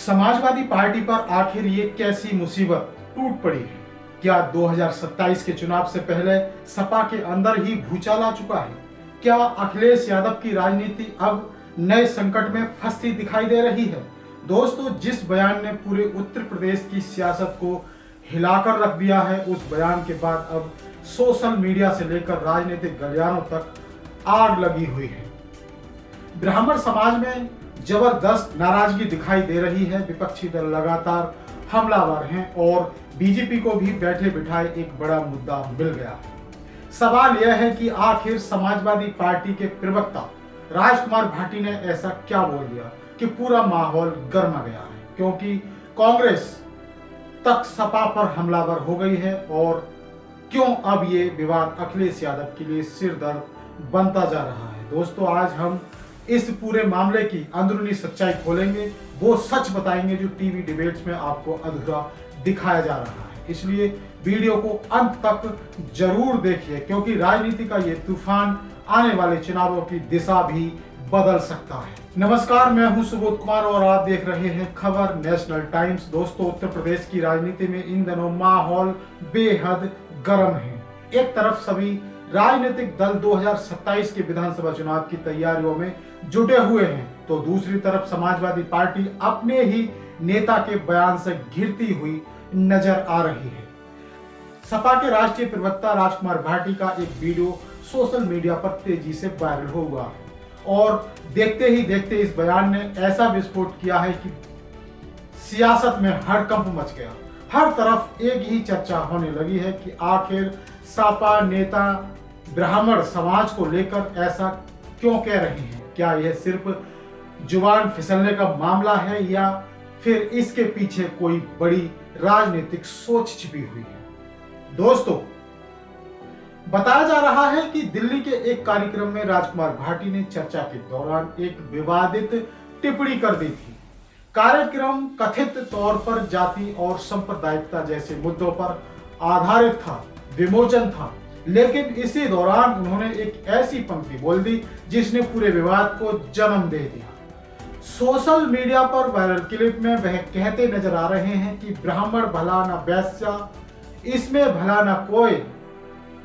Samajwadi party पर आखिर ये कैसी मुसीबत टूट पड़ी है? क्या 2027 के चुनाव से पहले सपा के अंदर ही भूचाल आ चुका है? क्या अखिलेश यादव की राजनीति अब नए संकट में फंसती दिखाई दे रही है? दोस्तों, जिस बयान ने पूरे उत्तर प्रदेश की सियासत को हिलाकर रख दिया है, उस बयान के बाद अब सोशल मीडिया से लेकर राजनीतिक गलियारों तक आग लगी हुई है। ब्राह्मण समाज में जबरदस्त नाराजगी दिखाई दे रही है। विपक्षी दल लगातार हमलावर हैं और बीजेपी को भी बैठे बिठाए एक बड़ा मुद्दा मिल गया है। सवाल यह है कि आखिर समाजवादी पार्टी के प्रवक्ता राजकुमार भाटी ने ऐसा क्या बोल दिया कि पूरा माहौल गर्मा गया है, क्योंकि कांग्रेस तक सपा पर हमलावर हो गई है और क्यों अब ये विवाद अखिलेश यादव के लिए सिरदर्द बनता जा रहा है। दोस्तों, आज हम इस पूरे मामले की अंदरूनी सच्चाई खोलेंगे, वो सच बताएंगे जो टीवी डिबेट्स में आपको अधूरा दिखाया जा रहा है। इसलिए वीडियो को अंत तक जरूर देखिए, क्योंकि राजनीति का ये तूफान आने वाले चुनावों की दिशा भी बदल सकता है। नमस्कार, मैं हूं सुबोध कुमार और आप देख रहे हैं खबर नेशनल टाइम्स। दोस्तों, उत्तर प्रदेश की राजनीति में इन दिनों माहौल बेहद गर्म है। एक तरफ सभी राजनीतिक दल 2027 के विधानसभा चुनाव की तैयारियों में जुटे हुए हैं, तो दूसरी तरफ समाजवादी पार्टी अपने ही नेता के बयान से घिरती हुई नजर आ रही है। सपा के राष्ट्रीय प्रवक्ता राजकुमार भाटी का एक वीडियो सोशल मीडिया पर तेजी से वायरल हुआ है और देखते ही देखते इस बयान ने ऐसा विस्फोट किया है कि सियासत में हड़कंप मच गया। हर तरफ एक ही चर्चा होने लगी है कि आखिर सपा नेता ब्राह्मण समाज को लेकर ऐसा क्यों कह रहे हैं। क्या यह सिर्फ जुबान फिसलने का मामला है या फिर इसके पीछे कोई बड़ी राजनीतिक सोच छिपी हुई है? दोस्तों, बताया जा रहा है कि दिल्ली के एक कार्यक्रम में राजकुमार भाटी ने चर्चा के दौरान एक विवादित टिप्पणी कर दी थी। कार्यक्रम कथित तौर पर जाति और सांप्रदायिकता जैसे मुद्दों पर आधारित था, विमोचन था, लेकिन इसी दौरान उन्होंने एक ऐसी पंक्ति बोल दी जिसने पूरे विवाद को जन्म दे दिया। सोशल मीडिया पर वायरल क्लिप में वह कहते नजर आ रहे हैं कि ब्राह्मण भला ना वैश्या, इसमें भला ना कोई,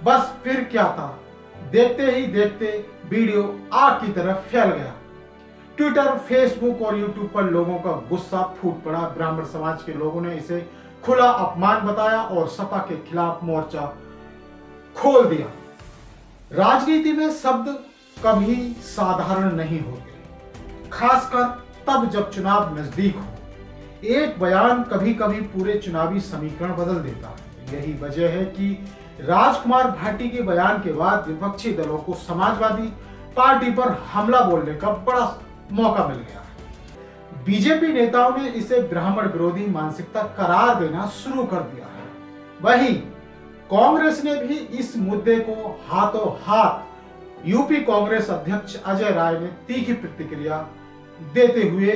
बस फिर क्या था। देखते ही देखते वीडियो आग की तरफ फैल गया। ट्विटर, फेसबुक और यूट्यूब पर लोगों का गुस्सा फूट पड़ा। ब्राह्मण समाज के लोगों ने इसे खुला अपमान बताया और सपा के खिलाफ मोर्चा खोल दिया। राजनीति में शब्द कभी साधारण नहीं होते, खासकर तब जब चुनाव नजदीक हो। एक बयान कभी कभी पूरे चुनावी समीकरण बदल देता है। यही वजह है कि राजकुमार भाटी के बयान के बाद विपक्षी दलों को समाजवादी पार्टी पर हमला बोलने का बड़ा मौका मिल गया है। बीजेपी नेताओं ने इसे ब्राह्मण विरोधी मानसिकता करार देना शुरू कर दिया है। वहीं कांग्रेस ने भी इस मुद्दे को हाथों हाथ यूपी कांग्रेस अध्यक्ष अजय राय ने तीखी प्रतिक्रिया देते हुए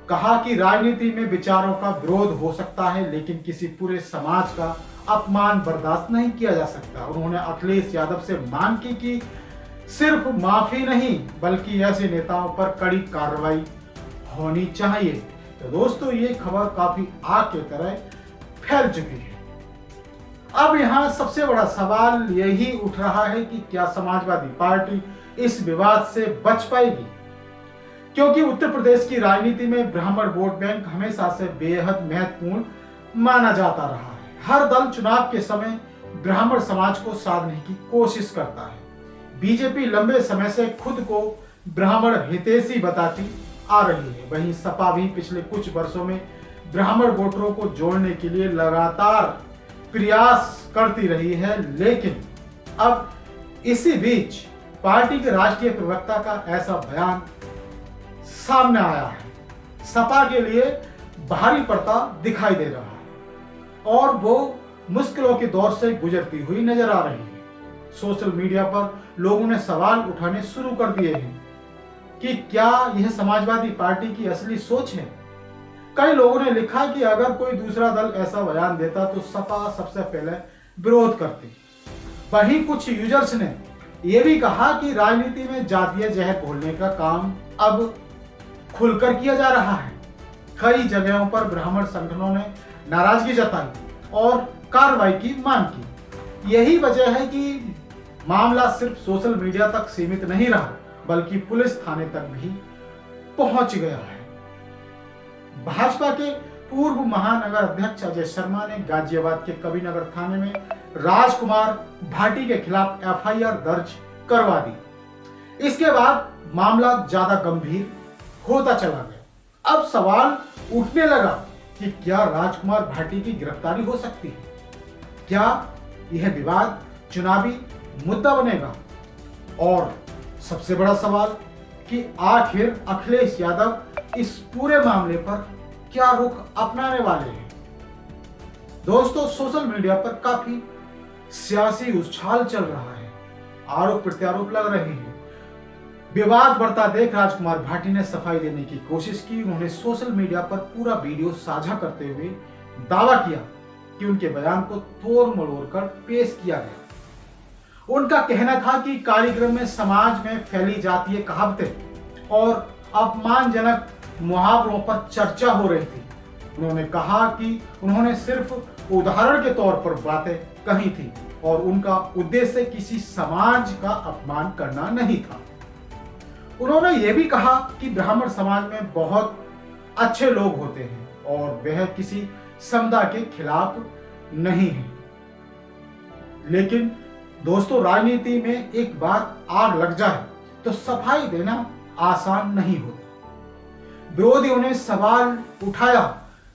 कहा कि राजनीति में विचारों का विरोध हो सकता है, लेकिन किसी पूरे समाज का अपमान बर्दाश्त नहीं किया जा सकता। उन्होंने अखिलेश यादव से मांग की कि सिर्फ माफी नहीं बल्कि ऐसे नेताओं पर कड़ी कार्रवाई होनी चाहिए। तो दोस्तों, ये खबर काफी आग की तरह फैल चुकी है। अब यहाँ सबसे बड़ा सवाल यही उठ रहा है कि क्या समाजवादी पार्टी इस विवाद से बच पाएगी, क्योंकि उत्तर प्रदेश की राजनीति में ब्राह्मण वोट बैंक हमेशा से बेहद महत्वपूर्ण माना जाता रहा है। हर दल चुनाव के समय ब्राह्मण समाज को साधने की कोशिश करता है। बीजेपी लंबे समय से खुद को ब्राह्मण हितैषी बताती आ रही है। वहीं सपा भी पिछले कुछ वर्षों में ब्राह्मण वोटरों को जोड़ने के लिए लगातार प्रयास करती रही है, लेकिन अब इसी बीच पार्टी के राष्ट्रीय प्रवक्ता का ऐसा बयान सामने आया है, सपा के लिए भारी पड़ता दिखाई दे रहा है और वो मुश्किलों के दौर से गुजरती हुई नजर आ रही है। सोशल मीडिया पर लोगों ने सवाल उठाने शुरू कर दिए हैं कि क्या यह समाजवादी पार्टी की असली सोच है। कई लोगों ने लिखा कि अगर कोई दूसरा दल ऐसा बयान देता तो सपा सबसे पहले विरोध करती। वहीं कुछ यूजर्स ने यह भी कहा कि राजनीति में जातीय जहर घोलने का काम अब खुलकर किया जा रहा है, कई जगहों पर ब्राह्मण संगठनों ने नाराजगी जताई और कार्रवाई की मांग की। यही वजह है कि मामला सिर्फ सोशल मीडिया तक सीमित नहीं रहा, बल्कि पुलिस थाने तक भी पहुंच गया है। भाजपा के पूर्व महानगर अध्यक्ष अजय शर्मा ने गाजियाबाद के कबीरनगर थाने में राजकुमार भाटी के खिलाफ एफआईआर दर्ज करवा दी। इसके बाद मामला ज्यादा गंभीर होता चला गया। अब सवाल उठने लगा कि क्या राजकुमार भाटी की गिरफ्तारी हो सकती है? क्या यह विवाद चुनावी मुद्दा बनेगा? और सबसे बड़ा सवाल कि आखिर अखिलेश यादव इस पूरे मामले पर क्या रुख अपनाने वाले हैं? दोस्तों, सोशल मीडिया पर काफी सियासी उछाल चल रहा है, आरोप प्रत्यारोप लग रहे हैं। विवाद बढ़ता देख राजकुमार भाटी ने सफाई देने की कोशिश की। उन्होंने सोशल मीडिया पर पूरा वीडियो साझा करते हुए दावा किया कि उनके बयान को तोड़ मरोड़ कर पेश किया गया। उनका कहना था कि कार्यक्रम में समाज में फैली जातीय कहावतें और अपमानजनक मुहावरों पर चर्चा हो रही थी। उन्होंने कहा कि उन्होंने सिर्फ उदाहरण के तौर पर बातें कही थी और उनका उद्देश्य किसी समाज का अपमान करना नहीं था। उन्होंने ये भी कहा कि ब्राह्मण समाज में बहुत अच्छे लोग होते हैं और वह किसी समुदाय के खिलाफ नहीं है। लेकिन दोस्तों, राजनीति में एक बार आग लग जाए तो सफाई देना आसान नहीं होता। विरोधियों ने सवाल उठाया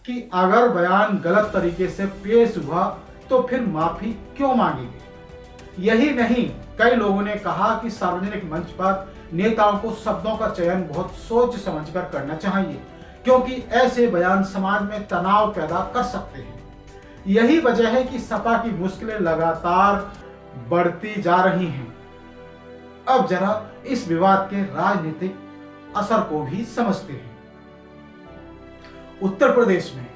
कि अगर बयान गलत तरीके से पेश हुआ तो फिर माफी क्यों मांगेंगे? यही नहीं, कई लोगों ने कहा कि सार्वजनिक मंच पर नेताओं को शब्दों का चयन बहुत सोच समझकर करना चाहिए, क्योंकि ऐसे बयान समाज में तनाव पैदा कर सकते हैं। यही वजह है कि सपा की मुश्किलें लगातार बढ़ती जा रही हैं। अब जरा इस विवाद के राजनीतिक असर को भी समझते हैं। उत्तर प्रदेश में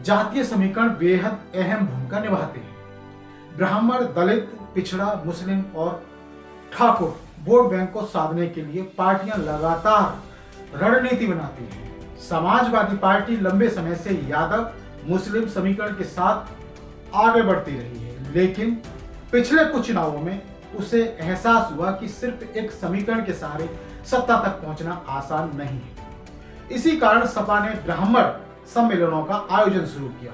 जातीय समीकरण बेहद अहम भूमिका निभाते हैं। ब्राह्मण, दलित, पिछड़ा, मुस्लिम और ठाकुर वोट बैंक को साधने के लिए पार्टियां लगातार रणनीति बनाती हैं। समाजवादी पार्टी लंबे समय से यादव मुस्लिम समीकरण के साथ आगे बढ़ती रही है, लेकिन पिछले कुछ चुनावों में उसे एहसास हुआ कि सिर्फ एक समीकरण के सहारे सत्ता तक पहुंचना आसान नहीं है। इसी कारण सपा ने ब्राह्मण सम्मेलनों का आयोजन शुरू किया,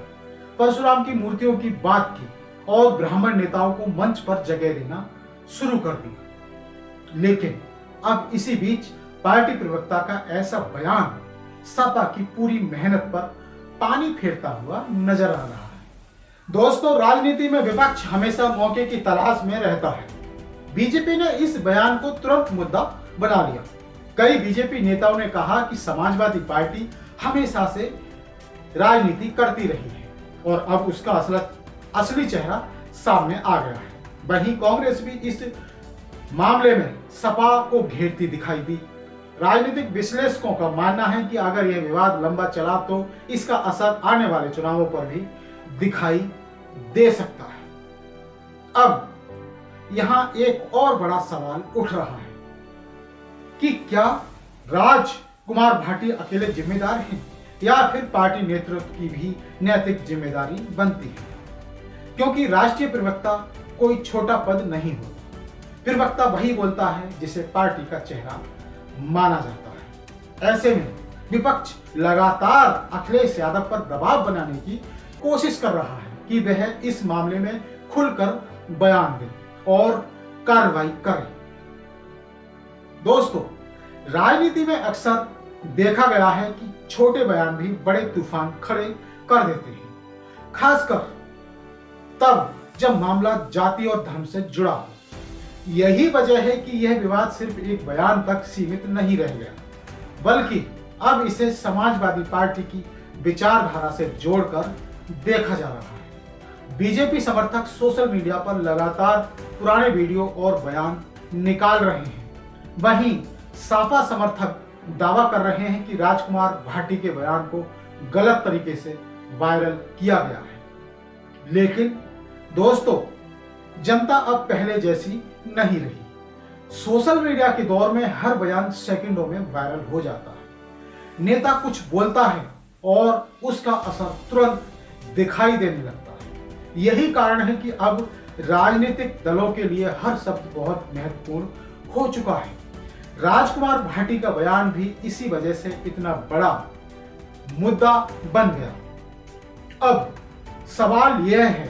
परशुराम की मूर्तियों की बात की और ब्राह्मण नेताओं को मंच पर जगह देना शुरू कर दिया। लेकिन अब इसी बीच पार्टी प्रवक्ता का ऐसा बयान सपा की पूरी मेहनत पर पानी फेरता हुआ नजर आ रहा है। दोस्तों, राजनीति में विपक्ष हमेशा मौके की तलाश में रहता है। बीजेपी ने इस बयान को तुरंत मुद्दा बना लिया। कई बीजेपी नेताओं ने कहा कि समाजवादी पार्टी हमेशा से राजनीति करती रही है और अब उसका असली चेहरा सामने आ गया है। वहीं कांग्रेस भी इस मामले में सपा को घेरती दिखाई दी। राजनीतिक विश्लेषकों का मानना है कि अगर यह विवाद लंबा चला तो इसका असर आने वाले चुनावों पर भी दिखाई दे सकता है। अब यहां एक और बड़ा सवाल उठ रहा है कि क्या राजकुमार भाटी अकेले जिम्मेदार हैं या फिर पार्टी नेतृत्व की भी नैतिक जिम्मेदारी बनती है? क्योंकि राष्ट्रीय प्रवक्ता कोई छोटा पद नहीं होता। प्रवक्ता वही बोलता है जिसे पार्टी का चेहरा माना जाता है। ऐसे में विपक्ष लगातार अखिलेश यादव पर दबाव बनाने की कोशिश कर रहा है कि वह इस मामले में खुलकर बयान दे और कार्रवाई करे। दोस्तों, राजनीति में अक्सर देखा गया है कि छोटे बयान भी बड़े तूफान खड़े कर देते हैं, खासकर तब जब मामला जाति और धर्म से जुड़ा हो। यही वजह है कि यह विवाद सिर्फ एक बयान तक सीमित नहीं रह गया, बल्कि अब इसे समाजवादी पार्टी की विचारधारा से जोड़कर देखा जा रहा है। बीजेपी समर्थक सोशल मीडिया पर लगातार पुराने वीडियो और बयान निकाल रहे हैं। वहीं सपा समर्थक दावा कर रहे हैं कि राजकुमार भाटी के बयान को गलत तरीके से वायरल किया गया है। लेकिन दोस्तों, जनता अब पहले जैसी नहीं रही। सोशल मीडिया के दौर में हर बयान सेकंडों में वायरल हो जाता है। नेता कुछ बोलता है और उसका असर तुरंत दिखाई देने लगता है। यही कारण है कि अब राजनीतिक दलों के लिए हर शब्द बहुत महत्वपूर्ण हो चुका है। राजकुमार भाटी का बयान भी इसी वजह से इतना बड़ा मुद्दा बन गया। अब सवाल यह है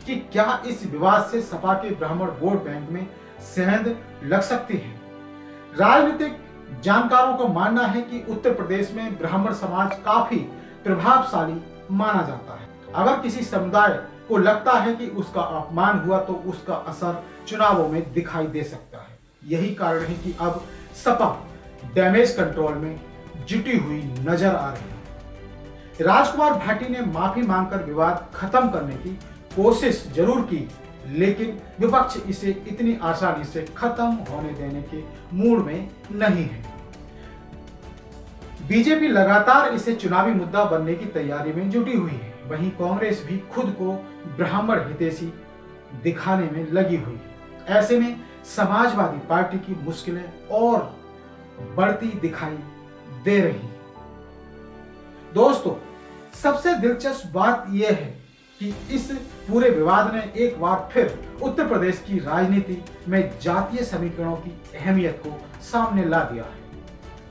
कि क्या इस विवाद से सपा के ब्राह्मण वोट बैंक में सेंध लग सकती है। राजनीतिक जानकारों का मानना है कि उत्तर प्रदेश में ब्राह्मण समाज काफी प्रभावशाली माना जाता है। अगर किसी समुदाय को लगता है कि उसका अपमान हुआ तो उसका असर चुनावों में दिखाई दे सकता है। यही कारण है कि अब सपा डैमेज कंट्रोल में जुटी हुई नजर आ रही है। राजकुमार भाटी ने माफी मांगकर विवाद खत्म करने की कोशिश जरूर की, लेकिन विपक्ष इसे इतनी आसानी से खत्म होने देने के मूड में नहीं है। बीजेपी लगातार इसे चुनावी मुद्दा बनने की तैयारी में जुटी हुई है। वहीं कांग्रेस भी खुद को ब्राह्मण हितैषी दिखाने में लगी हुई है। ऐसे में समाजवादी पार्टी की मुश्किलें और बढ़ती दिखाई दे रही हैं। दोस्तों, सबसे दिलचस्प बात यह है कि इस पूरे विवाद ने एक बार फिर उत्तर प्रदेश की राजनीति में जातीय समीकरणों की अहमियत को सामने ला दिया है।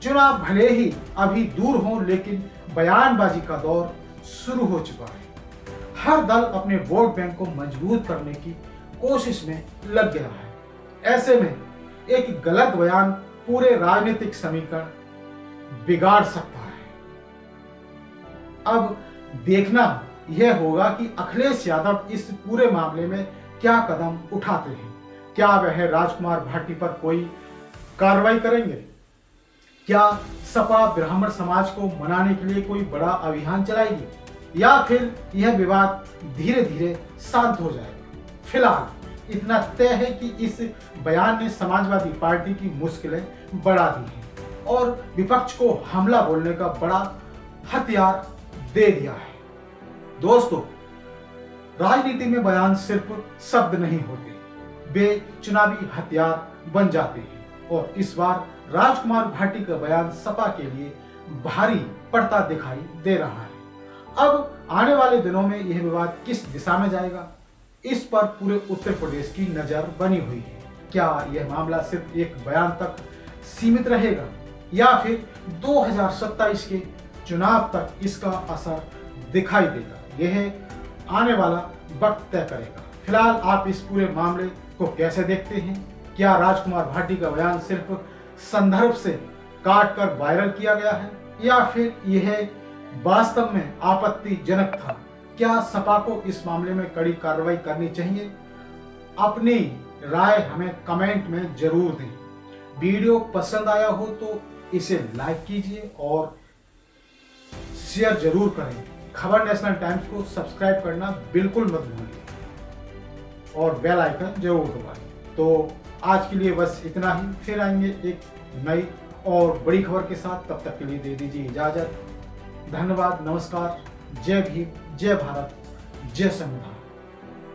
चुनाव भले ही अभी दूर हो, लेकिन बयानबाजी का दौर शुरू हो चुका है। हर दल अपने वोट बैंक को मजबूत करने की कोशिश में लग गया है। ऐसे में एक गलत बयान पूरे राजनीतिक समीकरण बिगाड़ सकता है। अब देखना यह होगा कि अखिलेश यादव इस पूरे मामले में क्या कदम उठाते हैं। क्या वह राजकुमार भाटी पर कोई कार्रवाई करेंगे? क्या सपा ब्राह्मण समाज को मनाने के लिए कोई बड़ा अभियान चलाएगी, या फिर यह विवाद धीरे धीरे शांत हो जाएगा? फिलहाल इतना तय है कि इस बयान ने समाजवादी पार्टी की मुश्किलें बढ़ा दी हैं और विपक्ष को हमला बोलने का बड़ा हथियार दे दिया है। दोस्तों, राजनीति में बयान सिर्फ शब्द नहीं होते, वे चुनावी हथियार बन जाते हैं और इस बार राजकुमार भाटी का बयान सपा के लिए भारी पड़ता दिखाई दे रहा है। अब आने वाले दिनों में यह विवाद किस दिशा में जाएगा, इस पर पूरे उत्तर प्रदेश की नजर बनी हुई है। क्या यह मामला सिर्फ एक बयान तक सीमित रहेगा या फिर 2027 के चुनाव तक इसका असर दिखाई देगा, यह आने वाला वक्त तय करेगा। फिलहाल आप इस पूरे मामले को कैसे देखते हैं? क्या राजकुमार भाटी का बयान सिर्फ संदर्भ से काट कर वायरल किया गया है या फिर यह वास्तव में आपत्तिजनक था? क्या सपा को इस मामले में कड़ी कार्रवाई करनी चाहिए? अपनी राय हमें कमेंट में जरूर दें। वीडियो पसंद आया हो तो इसे लाइक कीजिए और शेयर जरूर करें। खबर नेशनल टाइम्स को सब्सक्राइब करना बिल्कुल मत भूलिए और बेल आइकन जरूर दबाएं। तो आज के लिए बस इतना ही, फिर आएंगे एक नई और बड़ी खबर के साथ। तब तक के लिए दे दीजिए इजाजत। धन्यवाद, नमस्कार, जय भीम, जय भारत, जय संविधान।